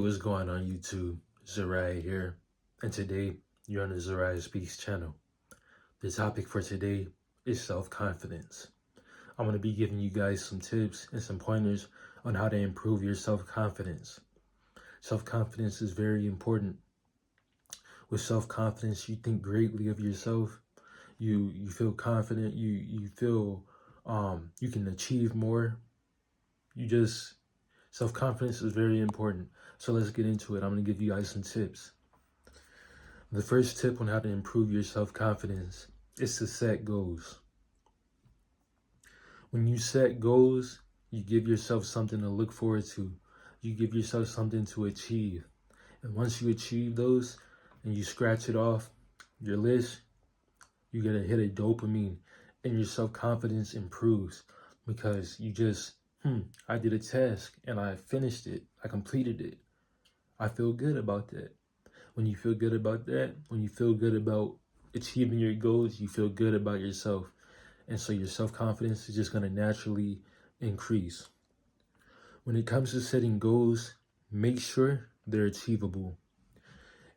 What's going on YouTube? Zariah here, and today you're on the Zariah Speaks channel. The topic for today is self-confidence. I'm going to be giving you guys some tips and some pointers on how to improve your self-confidence. Self-confidence is very important. With self-confidence, you think greatly of yourself. You feel confident. You feel you can achieve more. Self-confidence is very important. So let's get into it. I'm going to give you guys some tips. The first tip on how to improve your self-confidence is to set goals. When you set goals, you give yourself something to look forward to. You give yourself something to achieve. And once you achieve those and you scratch it off your list, you're going to hit a dopamine and your self-confidence improves because you just, I did a task and I finished it. I completed it. I feel good about that. When you feel good about that, when you feel good about achieving your goals, you feel good about yourself. And so your self-confidence is just going to naturally increase. When it comes to setting goals, make sure they're achievable.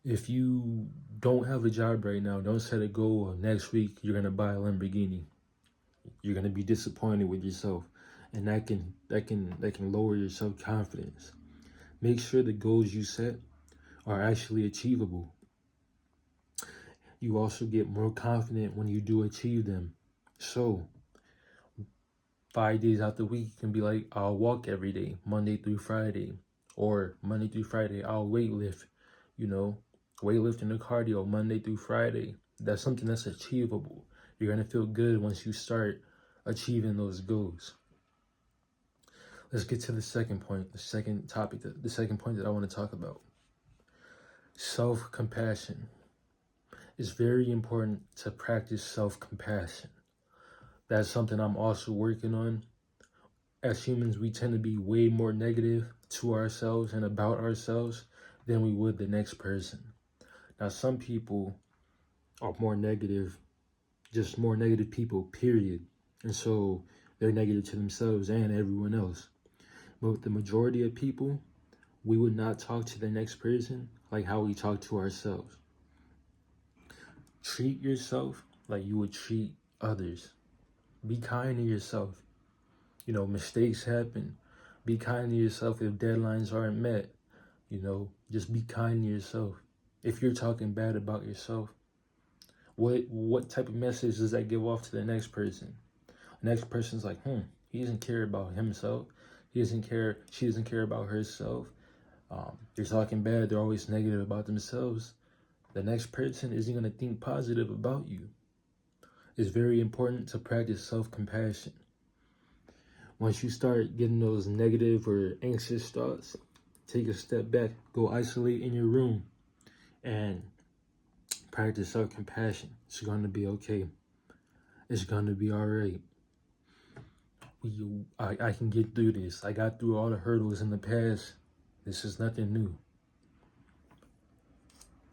If you don't have a job right now, don't set a goal of next week you're going to buy a Lamborghini. You're going to be disappointed with yourself, and that can lower your self-confidence. Make sure the goals you set are actually achievable. You also get more confident when you do achieve them. So 5 days out the week can be like, I'll walk every day, Monday through Friday, or Monday through Friday, I'll weightlift, weightlifting or cardio Monday through Friday. That's something that's achievable. You're going to feel good once you start achieving those goals. Let's get to the second point, the second point that I want to talk about. Self-compassion. It's very important to practice self-compassion. That's something I'm also working on. As humans, we tend to be way more negative to ourselves and about ourselves than we would the next person. Now, some people are more negative, just more negative people, period. And so they're negative to themselves and everyone else. But the majority of people, we would not talk to the next person like how we talk to ourselves. Treat yourself like you would treat others. Be kind to yourself. Mistakes happen. Be kind to yourself if deadlines aren't met. Just be kind to yourself. If you're talking bad about yourself, what type of message does that give off to the next person? The next person's like, he doesn't care about himself. She doesn't care about herself. They're talking bad. They're always negative about themselves. The next person isn't going to think positive about you. It's very important to practice self-compassion. Once you start getting those negative or anxious thoughts, take a step back, go isolate in your room, and practice self-compassion. It's going to be okay. It's going to be all right. I can get through this. I got through all the hurdles in the past. This is nothing new.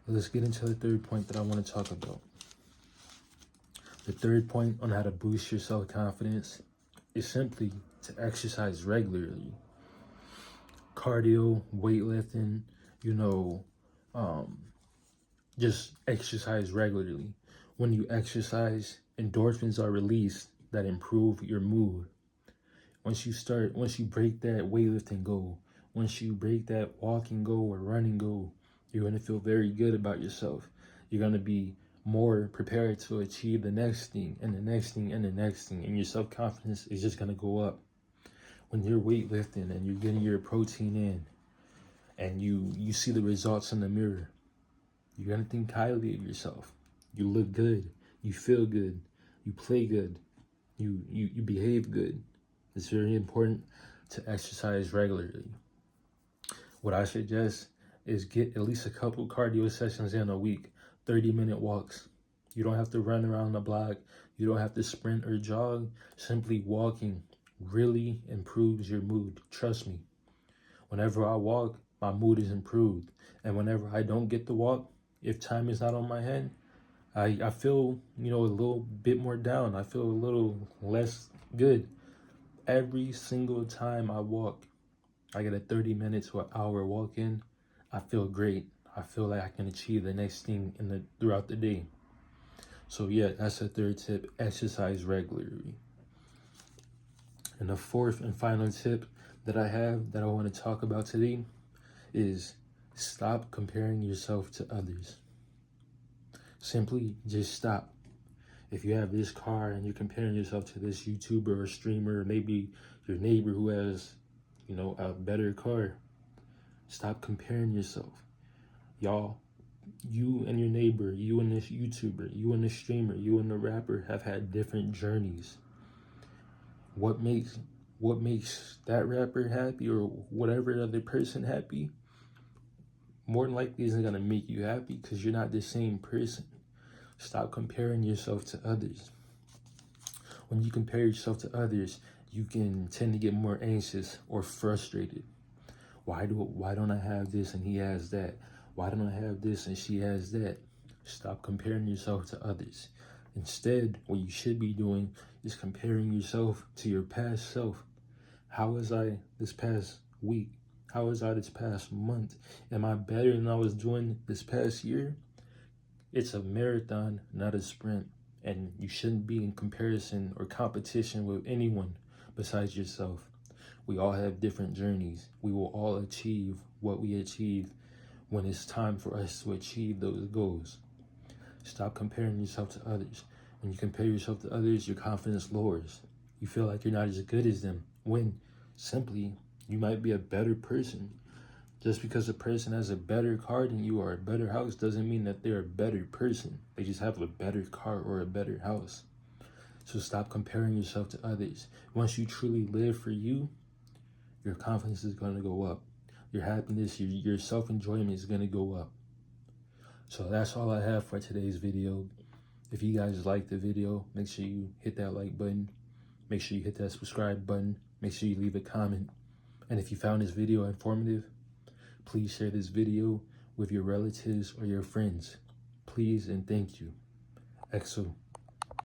Let's get into the third point that I want to talk about. The third point on how to boost your self-confidence is simply to exercise regularly. Cardio, weightlifting, just exercise regularly. When you exercise, endorphins are released that improve your mood. Once you break that weightlifting goal, once you break that walking goal or running goal, you're going to feel very good about yourself. You're going to be more prepared to achieve the next thing and the next thing and the next thing. And your self-confidence is just going to go up. When you're weightlifting and you're getting your protein in and you see the results in the mirror, you're going to think highly of yourself. You look good. You feel good. You play good. You behave good. It's very important to exercise regularly. What I suggest is get at least a couple cardio sessions in a week, 30-minute walks. You don't have to run around the block. You don't have to sprint or jog. Simply walking really improves your mood. Trust me. Whenever I walk, my mood is improved. And whenever I don't get to walk, if time is not on my hand, I feel, a little bit more down. I feel a little less good. Every single time I walk, I get a 30 minutes to an hour walk in. I feel great. I feel like I can achieve the next thing throughout the day. So yeah, that's the third tip, exercise regularly. And the fourth and final tip that I have that I want to talk about today is stop comparing yourself to others. Simply just stop. If you have this car and you're comparing yourself to this YouTuber or streamer, or maybe your neighbor who has, a better car, stop comparing yourself. Y'all, you and your neighbor, you and this YouTuber, you and the streamer, you and the rapper have had different journeys. What makes that rapper happy or whatever other person happy, more than likely isn't gonna make you happy because you're not the same person. Stop comparing yourself to others. When you compare yourself to others, you can tend to get more anxious or frustrated. Why don't I have this and he has that? Why don't I have this and she has that? Stop comparing yourself to others. Instead, what you should be doing is comparing yourself to your past self. How was I this past week? How was I this past month? Am I better than I was doing this past year? It's a marathon, not a sprint. And you shouldn't be in comparison or competition with anyone besides yourself. We all have different journeys. We will all achieve what we achieve when it's time for us to achieve those goals. Stop comparing yourself to others. When you compare yourself to others, your confidence lowers. You feel like you're not as good as them, when simply you might be a better person. Just because a person has a better car than you or a better house doesn't mean that they're a better person. They just have a better car or a better house. So stop comparing yourself to others. Once you truly live for you, your confidence is going to go up. Your happiness, your self-enjoyment is going to go up. So that's all I have for today's video. If you guys like the video, make sure you hit that like button. Make sure you hit that subscribe button. Make sure you leave a comment. And if you found this video informative, please share this video with your relatives or your friends. Please and thank you. EXO.